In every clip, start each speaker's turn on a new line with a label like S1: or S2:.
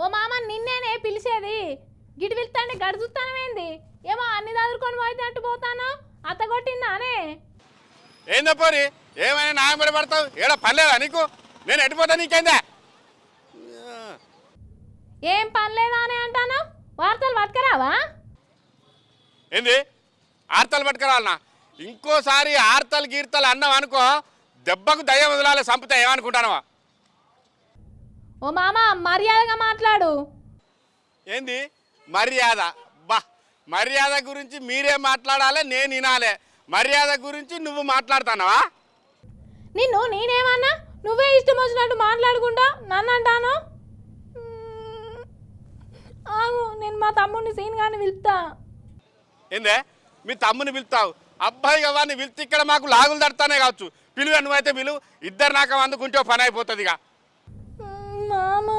S1: ఓ మామ నిన్నేనే పిలిచేది గిడి పిలుతాంటే గడుచుతానమేంది ఏమో అన్ని చదువుకొని పోయినట్టు పోతాను అత్త కొట్టిందానే
S2: ఏందో పోరి ఏమైనా నాయబడి పడతావు ఏడా పర్లేదా నీకు నేను ఎట్టిపోతా నీకేందా
S1: ఏం పనిలేదా అని అంటాను వార్తలు పట్టుకురావా
S2: ఏంది ఆర్తలు పట్టుకురాలనా ఇంకోసారి ఆర్తలు గీర్తలు అన్నావు అనుకో దెబ్బకు దయ్యం వదలాలి సంపుతా ఏమనుకుంటానవా
S1: ఓ మామ మర్యాదగా మాట్లాడు
S2: ఏంది మర్యాద బా మర్యాద గురించి మీరే మాట్లాడాలి నేను వినాలే మర్యాద గురించి నువ్వు మాట్లాడుతున్నావా
S1: నిన్ను నేనేమన్నా నువ్వే ఇష్టం వచ్చినట్టు మాట్లాడుకుంటా నన్ను అంటాను ఆగు నేను మా తమ్ముడిని సీన్ గాని పిలుస్తా
S2: ఏందే మీ తమ్ముని పిలుస్తావు అబ్బాయి వాడిని పిలిచి ఇక్కడ మాకు లాగులు తడతానే కావచ్చు పిలువ నువ్వైతే పిలువు ఇద్దరు నాకు అందుకుంటే పని అయిపోతుంది ఇక
S1: మామ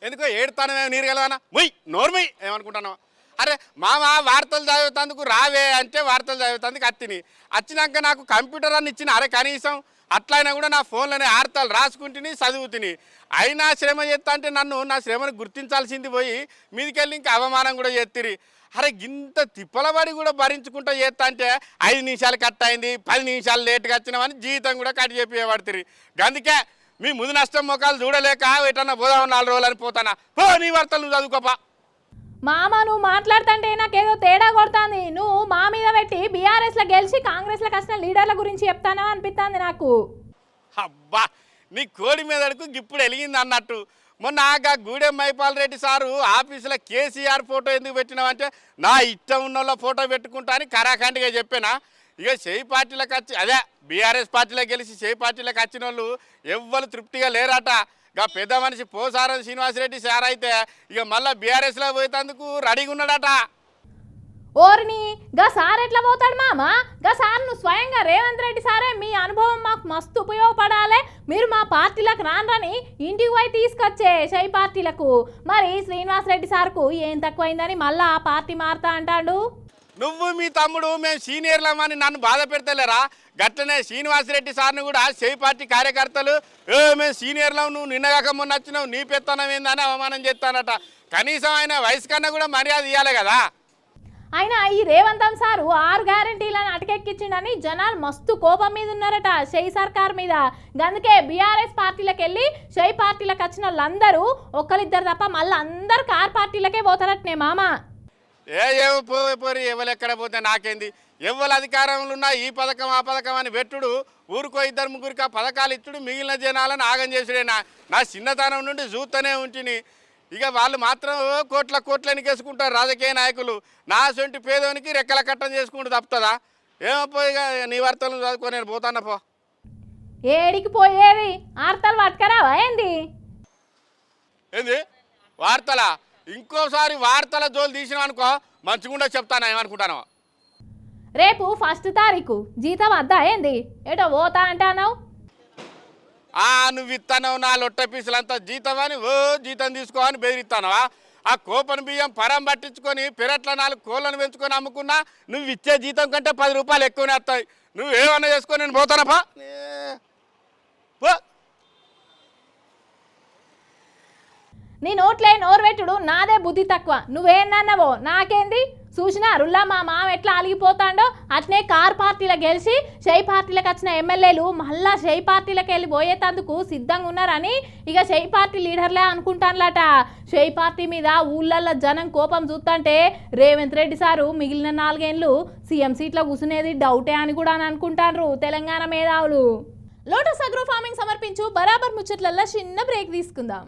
S2: ఎందుకో ఏడుతానమే నీరు గలవానా ముయ్ నోర్మయ్ ఏమనుకుంటున్నావు అరే మామ వార్తలు చదివేతందుకు రావే అంటే వార్తలు చదివేతందుకు అత్తిని వచ్చినాక నాకు కంప్యూటర్ అని ఇచ్చిన అరే కనీసం అట్లయినా కూడా నా ఫోన్లోనే వార్తలు రాసుకుంటుని చదువుతుని అయినా శ్రమ చేస్తా అంటే నన్ను నా శ్రమను గుర్తించాల్సింది పోయి మీదికెళ్ళి ఇంకా అవమానం కూడా చేత్తిరి అరే ఇంత తిప్పలబడి కూడా భరించుకుంటూ చేస్తా అంటే 5 నిమిషాలు కట్ అయింది 10 నిమిషాలు లేట్గా వచ్చినామని జీతం కూడా కట్ చెప్పేవాడుతుంది అందుకే మీ ముందు నష్టం మొక్కలు చూడలేక ఎటన్నా పోదాం 4 రోజులు అని పోతానా పో నీ వార్తలు నువ్వు చదువుకోపా
S1: మామ నువ్వు మాట్లాడుతుంటే నాకేదో తేడా కొడుతుంది నువ్వు మా మీద పెట్టి బీఆర్ఎస్లో గెలిచి కాంగ్రెస్లోకి వచ్చిన లీడర్ల గురించి చెప్తానా అనిపిస్తుంది నాకు
S2: అబ్బా నీ కోడి మీదకు ఇప్పుడు వెలిగింది అన్నట్టు మొన్న ఆ గూడెం మైపాల్ రెడ్డి సారు ఆఫీసులో కేసీఆర్ ఫోటో ఎందుకు పెట్టినావంటే నా ఇష్టం ఉన్న వాళ్ళ ఫోటో పెట్టుకుంటా అని కరాఖండిగా చెప్పానా ఇక చేయి పార్టీలకు వచ్చి అదే బీఆర్ఎస్ పార్టీలో గెలిచి చేయి పార్టీలకు వచ్చిన వాళ్ళు ఎవ్వరు తృప్తిగా లేరట ఇక పెద్ద మనిషి పోసారం శ్రీనివాసరెడ్డి సార్ అయితే ఇక మళ్ళీ బీఆర్ఎస్లో పోయేందుకు రెడీగా ఉన్నాడట
S1: ఓరిని గా సార్ ఎట్లా పోతాడు మామ గా సార్ నువ్వు స్వయంగా రేవంత్ రెడ్డి సారే మీ అనుభవం మాకు మస్తు ఉపయోగపడాలి మీరు మా పార్టీలకు రానని ఇంటికి పోయి తీసుకొచ్చే షై పార్టీలకు మరి శ్రీనివాసరెడ్డి సార్కు ఏం తక్కువైందని మళ్ళా ఆ పార్టీ మారుతా అంటాడు
S2: నువ్వు మీ తమ్ముడు మేము సీనియర్లమని నన్ను బాధ పెడతలేరా గట్లనే శ్రీనివాసరెడ్డి సార్ని కూడా చేయి పార్టీ కార్యకర్తలు మేము సీనియర్లం నువ్వు నిన్నగాక మొన్న వచ్చినావు నీ పెత్తనం ఏందని అవమానం చేస్తానట కనీసం ఆయన వయసు కన్నా కూడా మర్యాద ఇవ్వాలి కదా
S1: అయినా ఈ రేవంతం సారు 6 గ్యారంటీలను అటకెక్కించిండని జనాలు మస్తు కోపం మీద ఉన్నారట షై సర్కార్ మీద అందుకే బీఆర్ఎస్ పార్టీలకు వెళ్ళి షై పార్టీలకు వచ్చిన వాళ్ళందరూ ఒక్కరిద్దరు తప్ప మళ్ళీ అందరు కార్ పార్టీలకే పోతారటనే మామ
S2: పోరి ఎవరెక్కడ పోతే నాకేంది ఎవరు అధికారంలో ఉన్నా ఈ పథకం ఆ పథకం అని పెట్టుడు ఊరికో 2-3 ఆ పథకాలు ఇచ్చుడు మిగిలిన జనాలను ఆగం చేసుడేనా నా చిన్నతనం నుండి చూస్తూనే ఉంటిని ఇక వాళ్ళు మాత్రం కోట్ల ఎనికేసుకుంటారు రాజకీయ నాయకులు నా సొంటి పేదోనికి రెక్కల కట్టం చేసుకుంటూ తప్పుతుందా ఏమో పోయి నీ వార్తలు చదువుకో నేను పోతానా పో
S1: ఏడికి పోయేది ఆర్తలు పట్టుకరావా ఏంది
S2: వార్తలా ఇంకోసారి వార్తల జోలు తీసినావు అనుకో మంచిగుండా చెప్తాను ఏమనుకుంటాను
S1: రేపు 1 తారీఖు జీతం వద్దా ఏంది ఏటో పోతా అంటానావు
S2: నువ్వు ఇస్తానవు నా లొట్ట పీసులంతా జీతం అని జీతం తీసుకో అని బెదిరిస్తానవా ఆ కోపన్ బియ్యం పరం పట్టించుకొని పెరట్ల 4 కోళ్ళను పెంచుకొని అమ్ముకున్నా నువ్వు ఇచ్చే జీతం కంటే 10 రూపాయలు ఎక్కువనే వస్తాయి నువ్వు ఏమన్నా చేసుకొని నేను పోతానపా
S1: నీ నోట్లే నోరు పెట్టుడు నాదే బుద్ధి తక్కువ నువ్వేనన్నావో నాకేంది చూసినా రుల్లా మా మామ ఎట్లా అలిగిపోతాడో అట్నే కార్ పార్టీలో గెలిచి షై పార్టీలకు వచ్చిన ఎమ్మెల్యేలు మళ్ళా షై పార్టీలకు వెళ్ళి పోయేటందుకు సిద్ధంగా ఉన్నారని ఇక షై పార్టీ లీడర్లే అనుకుంటానులట షై పార్టీ మీద ఊళ్ళల్లో జనం కోపం చూస్తుంటే రేవంత్ రెడ్డి సారు మిగిలిన 4 ఏళ్ళు సీఎం సీట్లో కూర్చునేది డౌటే అని కూడా అనుకుంటారు తెలంగాణ మేధావులు. లోటస్ అగ్రో ఫార్మింగ్ సమర్పించు బరాబర్ ముచ్చట్లల్లో చిన్న బ్రేక్ తీసుకుందాం.